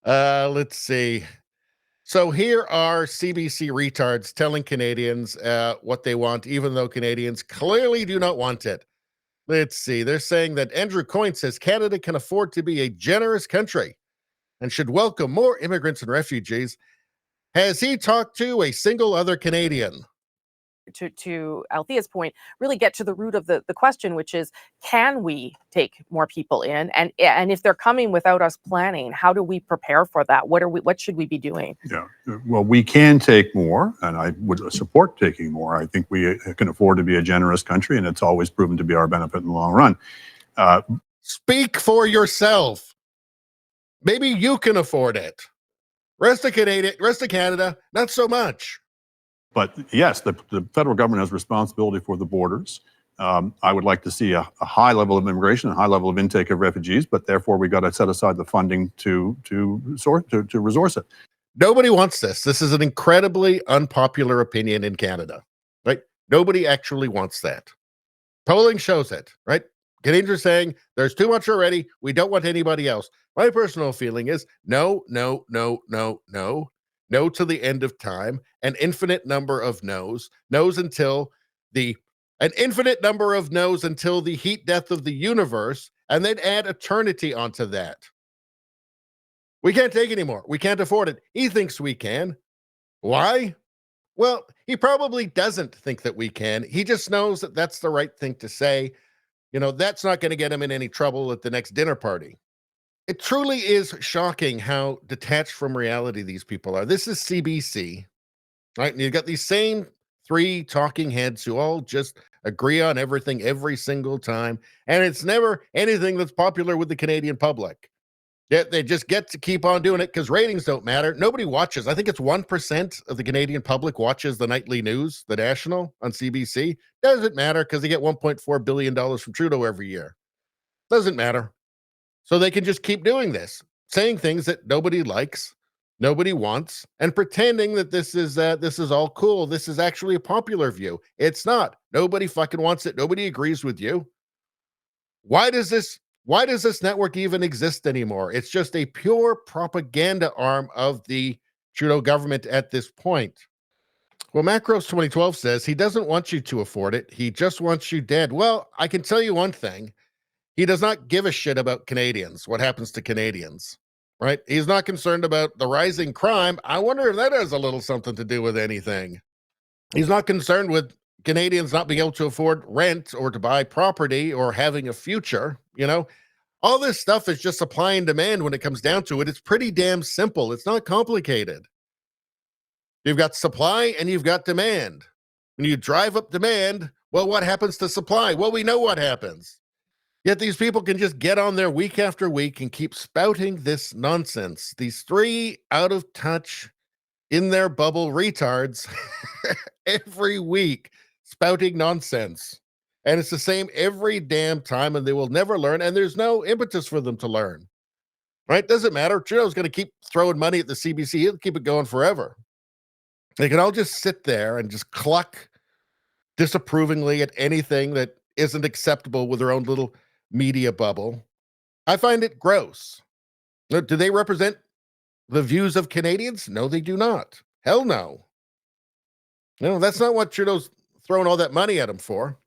Let's see. So here are CBC retards telling Canadians what they want, even though Canadians clearly do not want it. Let's see. They're saying that Andrew Coyne says Canada can afford to be a generous country and should welcome more immigrants and refugees. Has he talked to a single other Canadian? To Althea's point, really get to the root of the question, which is, can we take more people in? And if they're coming without us planning, how do we prepare for that? What should we be doing? Yeah, well, we can take more, and I would support taking more. I think we can afford to be a generous country, and it's always proven to be our benefit in the long run. Speak for yourself. Maybe you can afford it. Rest of Canada, not so much. But yes, the federal government has responsibility for the borders. I would like to see a high level of immigration, a high level of intake of refugees, but therefore we got to set aside the funding to resource it. Nobody wants this. This is an incredibly unpopular opinion in Canada, right? Nobody actually wants that. Polling shows it, right? Canadians are saying there's too much already. We don't want anybody else. My personal feeling is no, no, no, no, no. No to the end of time, an infinite number of no's, an infinite number of no's until the heat death of the universe, and then add eternity onto that. We can't take anymore. We can't afford it. He thinks we can. Why? Well, he probably doesn't think that we can. He just knows that that's the right thing to say. You know, that's not going to get him in any trouble at the next dinner party. It truly is shocking how detached from reality these people are. This is CBC, right? And you've got these same three talking heads who all just agree on everything every single time. And it's never anything that's popular with the Canadian public. Yet they just get to keep on doing it because ratings don't matter. Nobody watches. I think it's 1% of the Canadian public watches the nightly news, the national on CBC. Doesn't matter because they get $1.4 billion from Trudeau every year. Doesn't matter. So they can just keep doing this, saying things that nobody likes, nobody wants, and pretending that this is all cool. This is actually a popular view. It's not. Nobody fucking wants it. Nobody agrees with you. Why does this network even exist anymore? It's just a pure propaganda arm of the Trudeau government at this point. Well, Macros 2012 says he doesn't want you to afford it. He just wants you dead. Well, I can tell you one thing. He does not give a shit about Canadians, what happens to Canadians, right? He's not concerned about the rising crime. I wonder if that has a little something to do with anything. He's not concerned with Canadians not being able to afford rent or to buy property or having a future, you know? All this stuff is just supply and demand when it comes down to it. It's pretty damn simple. It's not complicated. You've got supply and you've got demand. When you drive up demand, well, what happens to supply? Well, we know what happens. Yet these people can just get on there week after week and keep spouting this nonsense. These three out of touch, in their bubble retards every week spouting nonsense. And it's the same every damn time, and they will never learn, and there's no impetus for them to learn. Right? Doesn't matter. Trudeau's going to keep throwing money at the CBC. He'll keep it going forever. They can all just sit there and just cluck disapprovingly at anything that isn't acceptable with their own little media bubble. I find it gross. Do they represent the views of Canadians? No, they do not. Hell no. No, that's not what Trudeau's throwing all that money at them for.